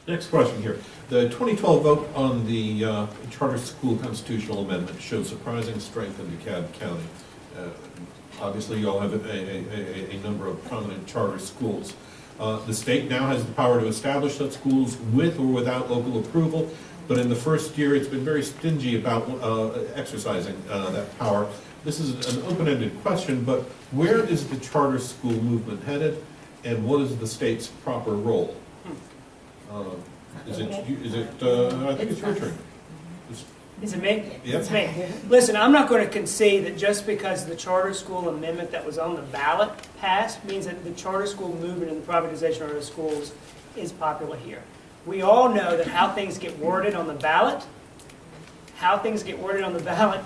Next question here. The 2012 vote on the charter school constitutional amendment showed surprising strength in DeKalb County. Obviously, you all have a number of prominent charter schools. The state now has the power to establish such schools with or without local approval, but in the first year, it's been very stingy about exercising that power. This is an open-ended question, but where is the charter school movement headed, and what is the state's proper role? I think it's your turn. Is it me? Yep. It's me. Listen, I'm not going to concede that just because the charter school amendment that was on the ballot passed means that the charter school movement and the privatization of our schools is popular here. We all know that how things get worded on the ballot,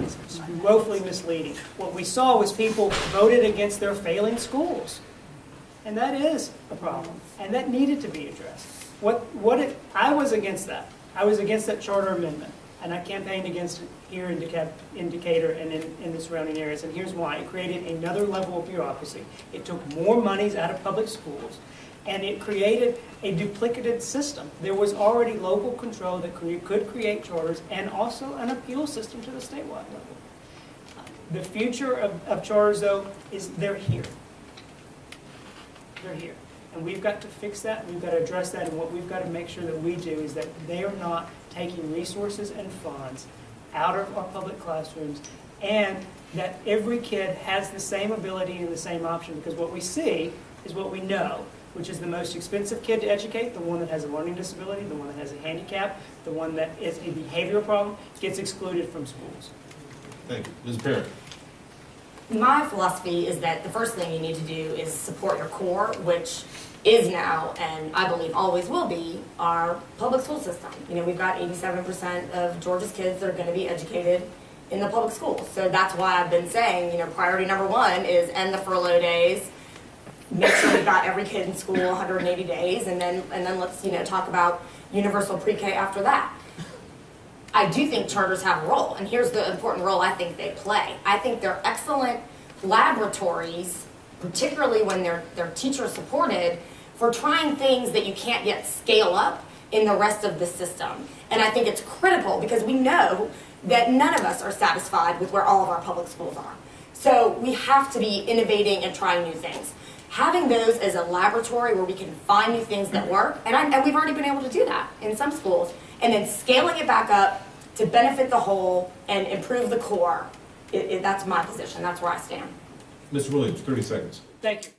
is woefully misleading. What we saw was people voted against their failing schools. And that is a problem. And that needed to be addressed. I was against that. I was against that charter amendment. And I campaigned against it here in Decatur and in the surrounding areas. And here's why. It created another level of bureaucracy. It took more monies out of public schools. And it created a duplicated system. There was already local control that could create charters and also an appeal system to the statewide level. The future of charters, though, is they're here. They're here. And we've got to fix that, we've got to address that, and what we've got to make sure that we do is that they are not taking resources and funds out of our public classrooms, and that every kid has the same ability and the same option, because what we see is what we know, which is the most expensive kid to educate, the one that has a learning disability, the one that has a handicap, the one that is a behavioral problem, gets excluded from schools. Thank you. Ms. Parent. My philosophy is that the first thing you need to do is support your core, which is now, and I believe always will be, our public school system. You know, we've got 87% of Georgia's kids that are going to be educated in the public schools. So that's why I've been saying, you know, priority number one is end the furlough days, make sure we've got every kid in school 180 days, and then let's, you know, talk about universal pre-K after that. I do think charters have a role, and here's the important role I think they play. I think they're excellent laboratories, particularly when they're teacher supported, for trying things that you can't yet scale up in the rest of the system. And I think it's critical because we know that none of us are satisfied with where all of our public schools are. So we have to be innovating and trying new things. Having those as a laboratory where we can find new things that work, and we've already been able to do that in some schools, and then scaling it back up to benefit the whole and improve the core, that's my position. That's where I stand. Mr. Williams, 30 seconds. Thank you.